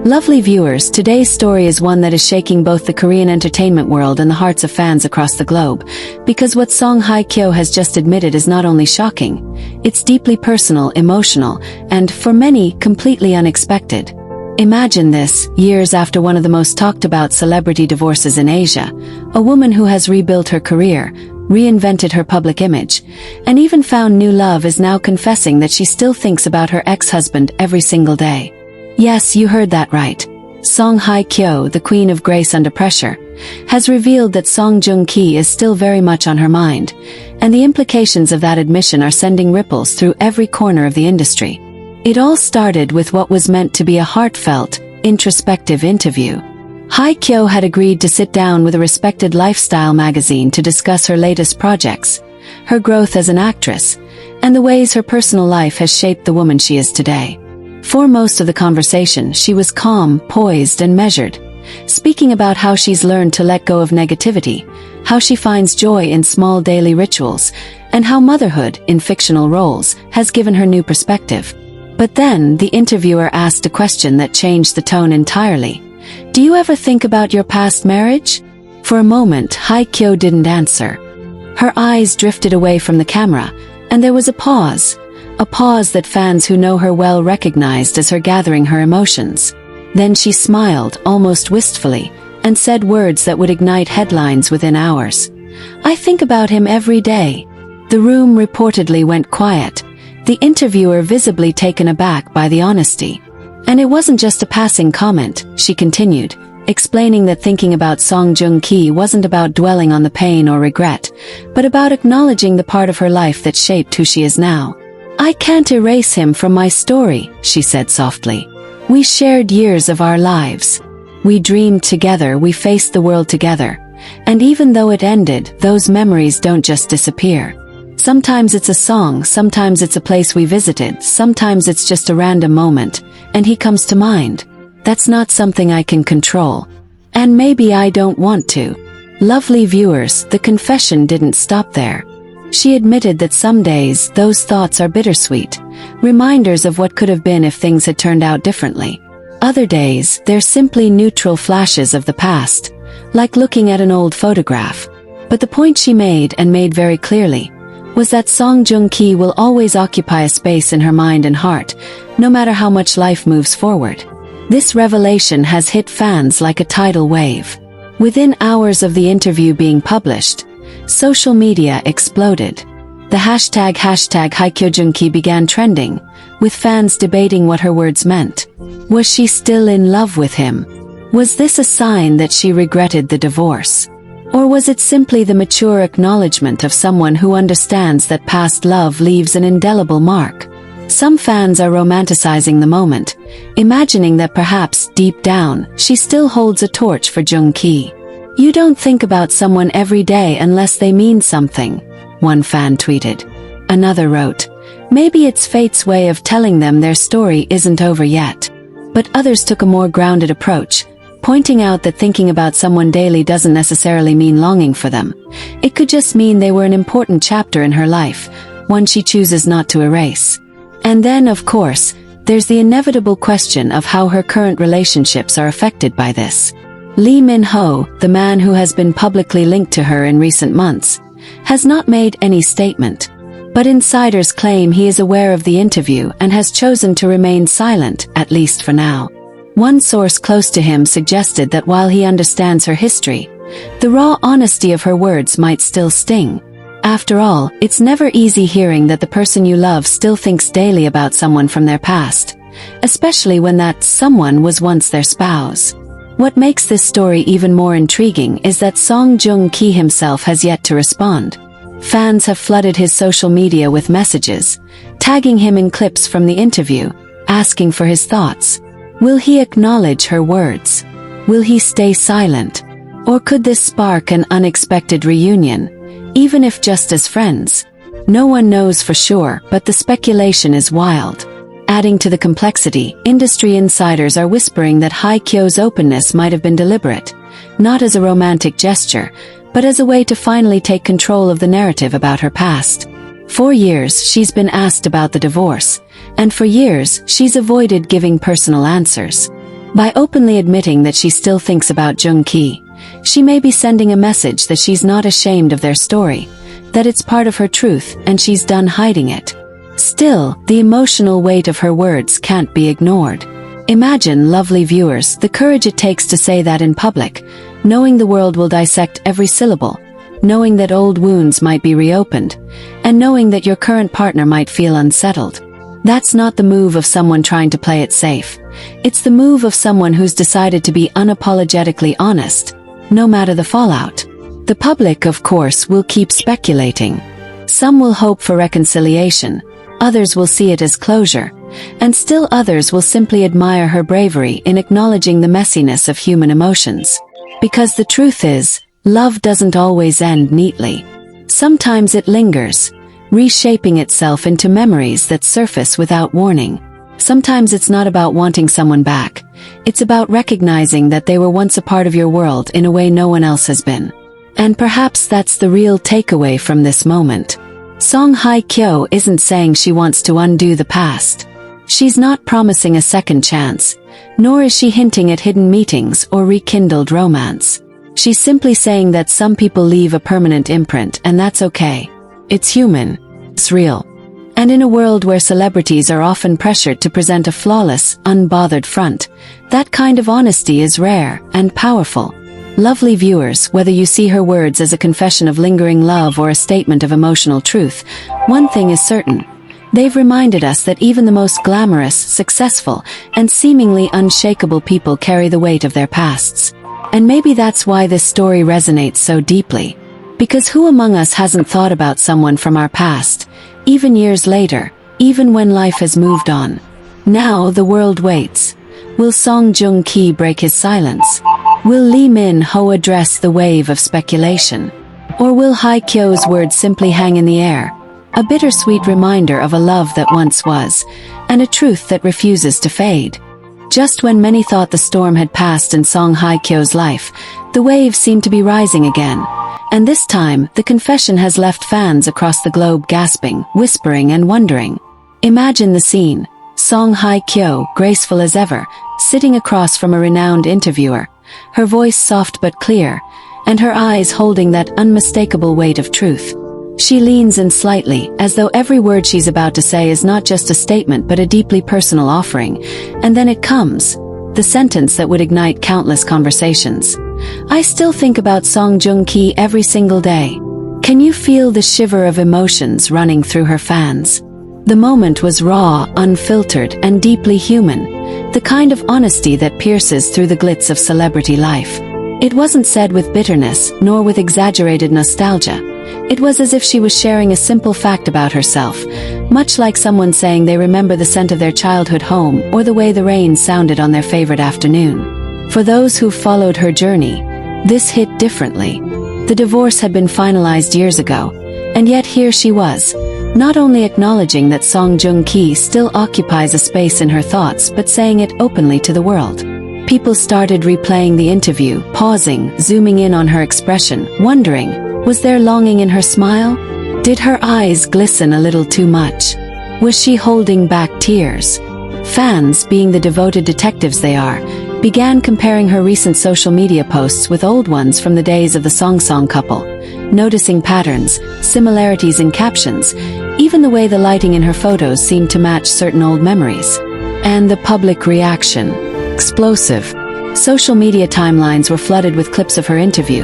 Lovely viewers, today's story is one that is shaking both the Korean entertainment world and the hearts of fans across the globe, because what Song Hye Kyo has just admitted is not only shocking, it's deeply personal, emotional, and, for many, completely unexpected. Imagine this, years after one of the most talked about celebrity divorces in Asia, a woman who has rebuilt her career, reinvented her public image, and even found new love is now confessing that she still thinks about her ex-husband every single day. Yes, you heard that right. Song Hye Kyo, the queen of grace under pressure, has revealed that Song Joong is still very much on her mind, and the implications of that admission are sending ripples through every corner of the industry. It all started with what was meant to be a heartfelt, introspective interview. Hye Kyo had agreed to sit down with a respected lifestyle magazine to discuss her latest projects, her growth as an actress, and the ways her personal life has shaped the woman she is today. For most of the conversation, she was calm, poised, and measured, speaking about how she's learned to let go of negativity, how she finds joy in small daily rituals, and how motherhood, in fictional roles, has given her new perspective. But then, the interviewer asked a question that changed the tone entirely. Do you ever think about your past marriage? For a moment, Hye Kyo didn't answer. Her eyes drifted away from the camera, and there was a pause that fans who know her well recognized as her gathering her emotions. Then she smiled, almost wistfully, and said words that would ignite headlines within hours. I think about him every day. The room reportedly went quiet, the interviewer visibly taken aback by the honesty. And it wasn't just a passing comment, she continued, explaining that thinking about Song Joong wasn't about dwelling on the pain or regret, but about acknowledging the part of her life that shaped who she is now. I can't erase him from my story, she said softly. We shared years of our lives. We dreamed together, we faced the world together. And even though it ended, those memories don't just disappear. Sometimes it's a song, sometimes it's a place we visited, sometimes it's just a random moment, and he comes to mind. That's not something I can control. And maybe I don't want to. Lovely viewers, the confession didn't stop there. She admitted that some days, those thoughts are bittersweet, reminders of what could have been if things had turned out differently. Other days, they're simply neutral flashes of the past, like looking at an old photograph. But the point she made, and made very clearly, was that Song Joong will always occupy a space in her mind and heart, no matter how much life moves forward. This revelation has hit fans like a tidal wave. Within hours of the interview being published, social media exploded. The hashtag Hye Kyo Joong began trending, with fans debating what her words meant. Was she still in love with him? Was this a sign that she regretted the divorce? Or was it simply the mature acknowledgement of someone who understands that past love leaves an indelible mark? Some fans are romanticizing the moment, imagining that perhaps, deep down, she still holds a torch for Joong. You don't think about someone every day unless they mean something, one fan tweeted. Another wrote, maybe it's fate's way of telling them their story isn't over yet. But others took a more grounded approach, pointing out that thinking about someone daily doesn't necessarily mean longing for them. It could just mean they were an important chapter in her life, one she chooses not to erase. And then, of course, there's the inevitable question of how her current relationships are affected by this. Lee Min-ho, the man who has been publicly linked to her in recent months, has not made any statement. But insiders claim he is aware of the interview and has chosen to remain silent, at least for now. One source close to him suggested that while he understands her history, the raw honesty of her words might still sting. After all, it's never easy hearing that the person you love still thinks daily about someone from their past, especially when that someone was once their spouse. What makes this story even more intriguing is that Song Joong himself has yet to respond. Fans have flooded his social media with messages, tagging him in clips from the interview, asking for his thoughts. Will he acknowledge her words? Will he stay silent? Or could this spark an unexpected reunion, even if just as friends? No one knows for sure, but the speculation is wild. Adding to the complexity, industry insiders are whispering that Hye Kyo's openness might have been deliberate, not as a romantic gesture, but as a way to finally take control of the narrative about her past. For years, she's been asked about the divorce, and for years, she's avoided giving personal answers. By openly admitting that she still thinks about Joong, she may be sending a message that she's not ashamed of their story, that it's part of her truth and she's done hiding it. Still, the emotional weight of her words can't be ignored. Imagine, lovely viewers, the courage it takes to say that in public, knowing the world will dissect every syllable, knowing that old wounds might be reopened, and knowing that your current partner might feel unsettled. That's not the move of someone trying to play it safe. It's the move of someone who's decided to be unapologetically honest, no matter the fallout. The public, of course, will keep speculating. Some will hope for reconciliation, others will see it as closure, and still others will simply admire her bravery in acknowledging the messiness of human emotions. Because the truth is, love doesn't always end neatly. Sometimes it lingers, reshaping itself into memories that surface without warning. Sometimes it's not about wanting someone back. It's about recognizing that they were once a part of your world in a way no one else has been. And perhaps that's the real takeaway from this moment. Song Hye Kyo isn't saying she wants to undo the past. She's not promising a second chance, nor is she hinting at hidden meetings or rekindled romance. She's simply saying that some people leave a permanent imprint, and that's okay. It's human. It's real. And in a world where celebrities are often pressured to present a flawless, unbothered front, that kind of honesty is rare and powerful. Lovely viewers, whether you see her words as a confession of lingering love or a statement of emotional truth, one thing is certain. They've reminded us that even the most glamorous, successful, and seemingly unshakable people carry the weight of their pasts. And maybe that's why this story resonates so deeply. Because who among us hasn't thought about someone from our past, even years later, even when life has moved on? Now the world waits. Will Song Joong break his silence? Will Lee Min-ho address the wave of speculation? Or will Hye Kyo's words simply hang in the air? A bittersweet reminder of a love that once was, and a truth that refuses to fade. Just when many thought the storm had passed in Song Hye Kyo's life, the waves seemed to be rising again. And this time, the confession has left fans across the globe gasping, whispering and wondering. Imagine the scene. Song Hye Kyo, graceful as ever, sitting across from a renowned interviewer, her voice soft but clear, and her eyes holding that unmistakable weight of truth. She leans in slightly, as though every word she's about to say is not just a statement but a deeply personal offering. And then it comes, the sentence that would ignite countless conversations. I still think about Song Joong every single day. Can you feel the shiver of emotions running through her fans? The moment was raw, unfiltered, and deeply human, the kind of honesty that pierces through the glitz of celebrity life. It wasn't said with bitterness, nor with exaggerated nostalgia. It was as if she was sharing a simple fact about herself, much like someone saying they remember the scent of their childhood home or the way the rain sounded on their favorite afternoon. For those who followed her journey, this hit differently. The divorce had been finalized years ago, and yet here she was, not only acknowledging that Song Joong still occupies a space in her thoughts but saying it openly to the world. People started replaying the interview, pausing, zooming in on her expression, wondering, was there longing in her smile? Did her eyes glisten a little too much? Was she holding back tears? Fans, being the devoted detectives they are, began comparing her recent social media posts with old ones from the days of the Song couple, noticing patterns, similarities in captions, even the way the lighting in her photos seemed to match certain old memories. And the public reaction. Explosive. Social media timelines were flooded with clips of her interview.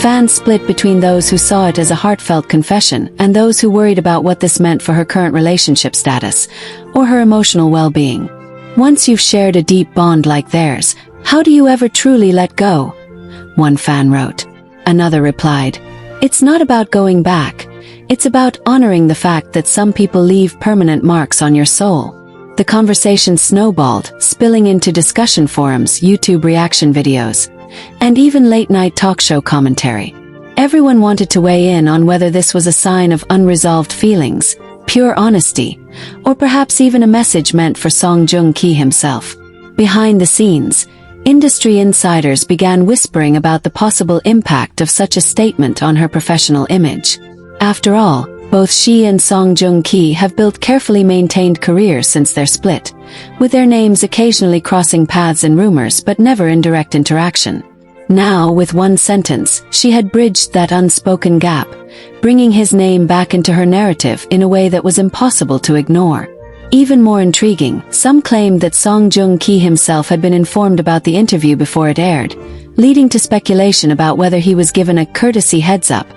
Fans split between those who saw it as a heartfelt confession and those who worried about what this meant for her current relationship status, or her emotional well-being. Once you've shared a deep bond like theirs, how do you ever truly let go? One fan wrote. Another replied, it's not about going back. It's about honoring the fact that some people leave permanent marks on your soul. The conversation snowballed, spilling into discussion forums, YouTube reaction videos, and even late-night talk show commentary. Everyone wanted to weigh in on whether this was a sign of unresolved feelings, pure honesty, or perhaps even a message meant for Song Joong himself. Behind the scenes, industry insiders began whispering about the possible impact of such a statement on her professional image. After all, Both she and Song Joong Ki have built carefully maintained careers since their split, with their names occasionally crossing paths in rumors but never in direct interaction. Now, with one sentence, she had bridged that unspoken gap, bringing his name back into her narrative in a way that was impossible to ignore. Even more intriguing, some claimed that Song Joong Ki himself had been informed about the interview before it aired, leading to speculation about whether he was given a courtesy heads-up,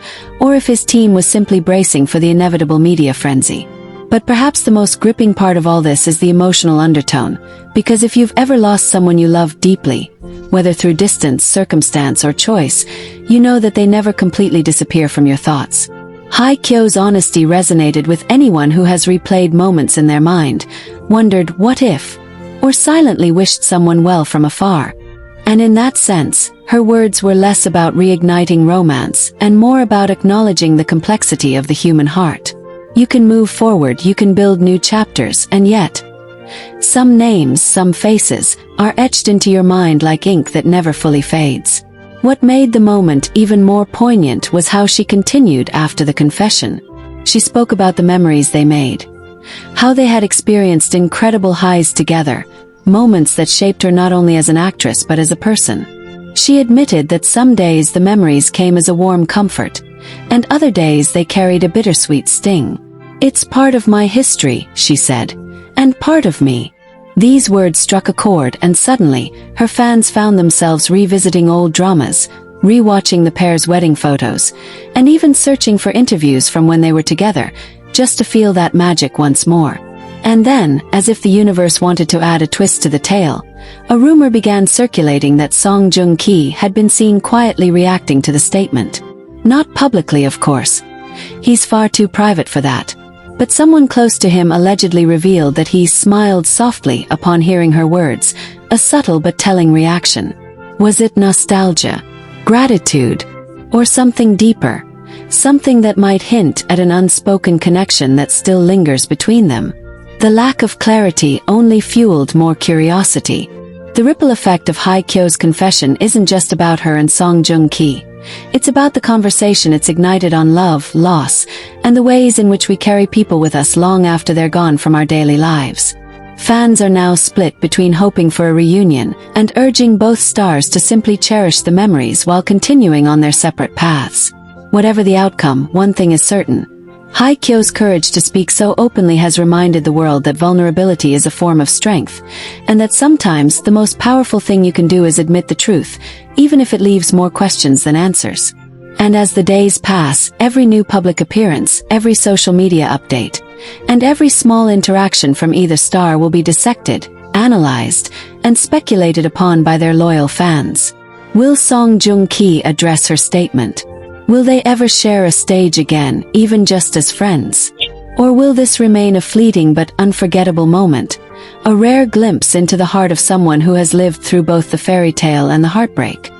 or if his team was simply bracing for the inevitable media frenzy. But perhaps the most gripping part of all this is the emotional undertone, because if you've ever lost someone you loved deeply, whether through distance, circumstance, or choice, you know that they never completely disappear from your thoughts. Hye Kyo's honesty resonated with anyone who has replayed moments in their mind, wondered what if, or silently wished someone well from afar. And in that sense, her words were less about reigniting romance and more about acknowledging the complexity of the human heart. You can move forward, you can build new chapters, and yet, some names, some faces, are etched into your mind like ink that never fully fades. What made the moment even more poignant was how she continued after the confession. She spoke about the memories they made, how they had experienced incredible highs together, moments that shaped her not only as an actress but as a person. She admitted that some days the memories came as a warm comfort, and other days they carried a bittersweet sting. "It's part of my history," she said, "and part of me." These words struck a chord, and suddenly, her fans found themselves revisiting old dramas, rewatching the pair's wedding photos, and even searching for interviews from when they were together, just to feel that magic once more. And then, as if the universe wanted to add a twist to the tale, a rumor began circulating that Song Joong Ki had been seen quietly reacting to the statement. Not publicly, of course. He's far too private for that. But someone close to him allegedly revealed that he smiled softly upon hearing her words, a subtle but telling reaction. Was it nostalgia, gratitude, or something deeper? Something that might hint at an unspoken connection that still lingers between them. The lack of clarity only fueled more curiosity. The ripple effect of Hye Kyo's confession isn't just about her and Song Joong Ki. It's about the conversation it's ignited on love, loss, and the ways in which we carry people with us long after they're gone from our daily lives. Fans are now split between hoping for a reunion and urging both stars to simply cherish the memories while continuing on their separate paths. Whatever the outcome, one thing is certain. Hye Kyo's courage to speak so openly has reminded the world that vulnerability is a form of strength, and that sometimes the most powerful thing you can do is admit the truth, even if it leaves more questions than answers. And as the days pass, every new public appearance, every social media update, and every small interaction from either star will be dissected, analyzed, and speculated upon by their loyal fans. Will Song Joong Ki address her statement? Will they ever share a stage again, even just as friends? Or will this remain a fleeting but unforgettable moment, a rare glimpse into the heart of someone who has lived through both the fairy tale and the heartbreak?